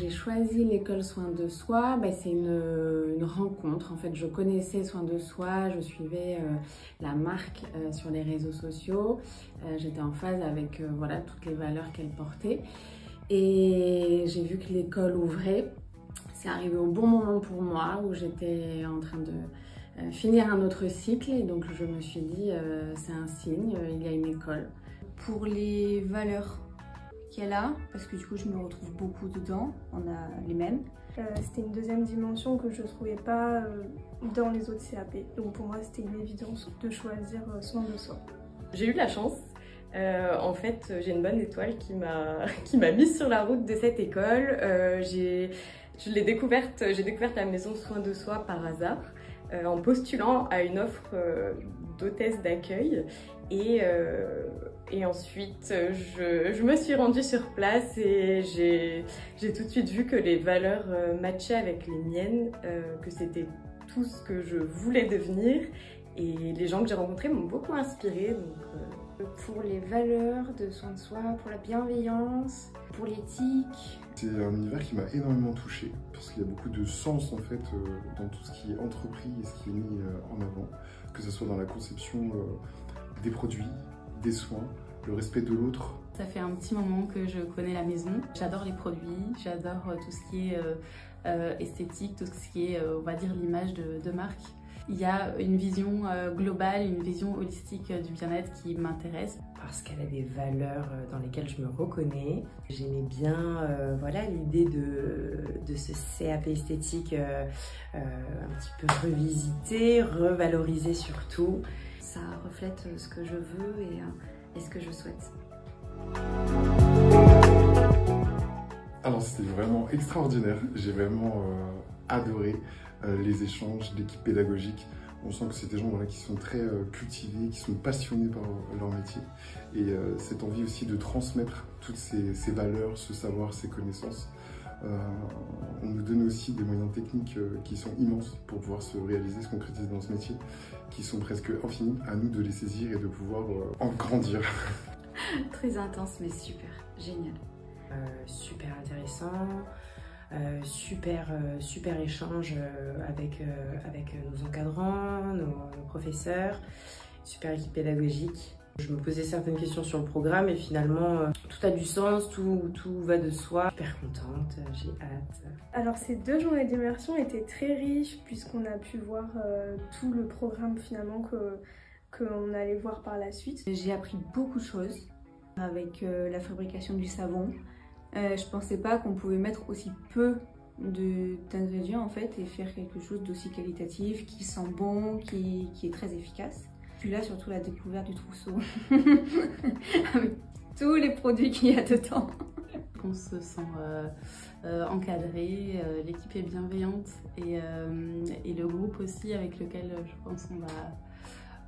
j'ai choisi l'école Soins de Soi, c'est une rencontre. En fait, je connaissais Soins de Soi, je suivais la marque sur les réseaux sociaux. J'étais en phase avec voilà, toutes les valeurs qu'elle portait. Et j'ai vu que l'école ouvrait. C'est arrivé au bon moment pour moi, où j'étais en train de finir un autre cycle. Et donc, je me suis dit, c'est un signe, il y a une école. Pour les valeurs qu'elle a, parce que du coup je me retrouve beaucoup dedans, on a les mêmes. C'était une deuxième dimension que je ne trouvais pas dans les autres CAP. Donc pour moi c'était une évidence de choisir Soins de Soi. J'ai eu de la chance. En fait, j'ai une bonne étoile qui m'a mise sur la route de cette école. J'ai découvert la maison Soins de Soi par hasard, en postulant à une offre d'hôtesse d'accueil. Et ensuite, je me suis rendue sur place et j'ai tout de suite vu que les valeurs matchaient avec les miennes, que c'était tout ce que je voulais devenir. Et les gens que j'ai rencontrés m'ont beaucoup inspirée. Pour les valeurs de Soins de Soi, pour la bienveillance, pour l'éthique. C'est un univers qui m'a énormément touchée parce qu'il y a beaucoup de sens en fait dans tout ce qui est entrepris et ce qui est mis en avant, que ce soit dans la conception des produits, des soins, le respect de l'autre. Ça fait un petit moment que je connais la maison. J'adore les produits, j'adore tout ce qui est esthétique, tout ce qui est, on va dire, l'image de marque. Il y a une vision globale, une vision holistique du bien-être qui m'intéresse. Parce qu'elle a des valeurs dans lesquelles je me reconnais. J'aimais bien voilà, l'idée de ce CAP esthétique un petit peu revisité, revalorisé surtout. Ça reflète ce que je veux et ce que je souhaite. Alors c'était vraiment extraordinaire, j'ai vraiment adoré les échanges, l'équipe pédagogique. On sent que c'est des gens voilà, qui sont très cultivés, qui sont passionnés par leur métier. Et cette envie aussi de transmettre toutes ces valeurs, ce savoir, ces connaissances. On nous donne aussi des moyens techniques qui sont immenses pour pouvoir se réaliser, se concrétiser dans ce métier, qui sont presque infinis. À nous de les saisir et de pouvoir en grandir. Très intense mais super, génial. Super intéressant. Super échange avec nos encadrants, nos professeurs, super équipe pédagogique. Je me posais certaines questions sur le programme et finalement tout a du sens, tout va de soi. Super contente, j'ai hâte. Alors ces 2 journées d'immersion étaient très riches puisqu'on a pu voir tout le programme finalement qu'on allait voir par la suite. J'ai appris beaucoup de choses avec la fabrication du savon. Je pensais pas qu'on pouvait mettre aussi peu d'ingrédients en fait et faire quelque chose d'aussi qualitatif, qui sent bon, qui est très efficace. Puis là surtout la découverte du trousseau avec tous les produits qu'il y a dedans. On se sent encadré, l'équipe est bienveillante et le groupe aussi avec lequel je pense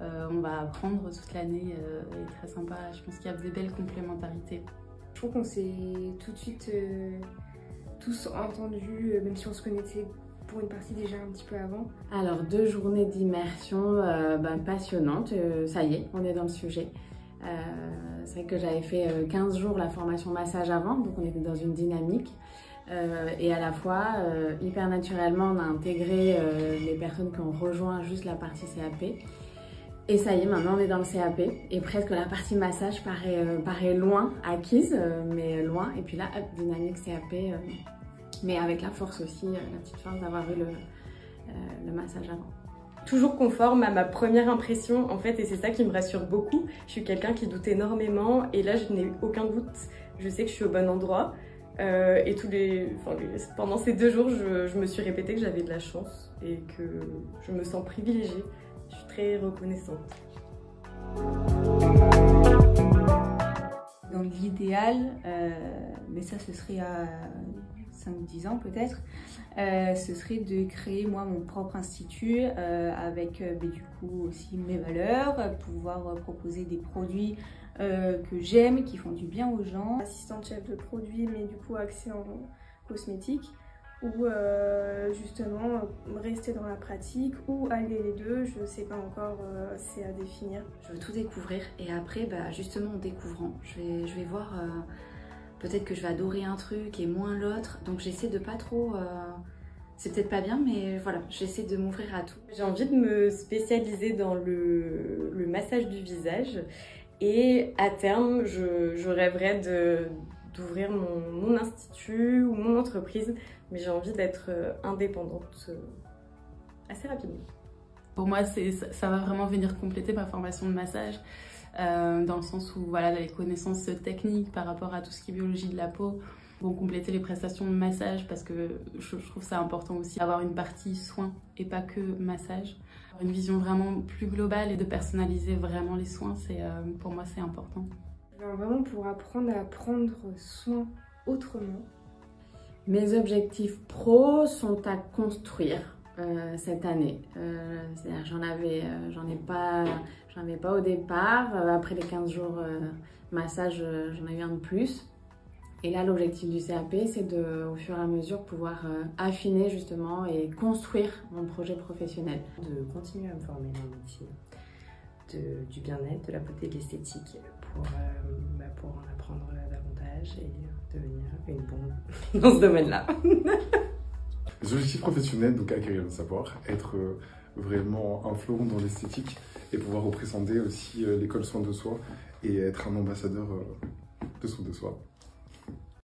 on va apprendre toute l'année est très sympa. Je pense qu'il y a des belles complémentarités. Je trouve qu'on s'est tout de suite tous entendus, même si on se connaissait pour une partie déjà un petit peu avant. Alors 2 journées d'immersion passionnantes, ça y est, on est dans le sujet. C'est vrai que j'avais fait 15 jours la formation massage avant, donc on était dans une dynamique. Et à la fois, hyper naturellement, on a intégré les personnes qui ont rejoint juste la partie CAP. Et ça y est, maintenant on est dans le CAP et presque la partie massage paraît loin, acquise, mais loin. Et puis là, hop, dynamique CAP, mais avec la force aussi, la petite force d'avoir eu le massage avant. Toujours conforme à ma première impression en fait, et c'est ça qui me rassure beaucoup. Je suis quelqu'un qui doute énormément et là je n'ai aucun doute. Je sais que je suis au bon endroit et pendant ces 2 jours, je me suis répété que j'avais de la chance et que je me sens privilégiée. Je suis très reconnaissante. Dans l'idéal, mais ça ce serait à 5-10 ans peut-être, ce serait de créer moi mon propre institut avec du coup aussi mes valeurs, pouvoir proposer des produits que j'aime, qui font du bien aux gens. Assistante chef de produit mais du coup axée en cosmétique. Ou justement rester dans la pratique ou allier les deux, je sais pas encore, c'est à définir. Je veux tout découvrir et après justement en découvrant, je vais voir peut-être que je vais adorer un truc et moins l'autre. Donc j'essaie de pas trop... C'est peut-être pas bien, mais voilà, j'essaie de m'ouvrir à tout. J'ai envie de me spécialiser dans le massage du visage. Et à terme, je rêverais d'ouvrir mon institut ou mon entreprise. Mais j'ai envie d'être indépendante assez rapidement. Pour moi, ça va vraiment venir compléter ma formation de massage. Dans le sens où voilà, les connaissances techniques par rapport à tout ce qui est biologie de la peau vont compléter les prestations de massage, parce que je trouve ça important aussi d'avoir une partie soins et pas que massage. Une vision vraiment plus globale et de personnaliser vraiment les soins, pour moi c'est important. Vraiment pour apprendre à prendre soin autrement. Mes objectifs pro sont à construire cette année. C'est-à-dire j'en avais pas au départ. Après les 15 jours massage, j'en ai eu un de plus. Et là, l'objectif du CAP, c'est au fur et à mesure pouvoir affiner justement et construire mon projet professionnel. De continuer à me former dans le métier du bien-être, de la beauté et de l'esthétique pour en apprendre davantage et devenir une bombe dans ce domaine-là. Les objectifs professionnels, donc acquérir le savoir, être vraiment un fleuron dans l'esthétique et pouvoir représenter aussi l'école soin de soi et être un ambassadeur de soin de soi.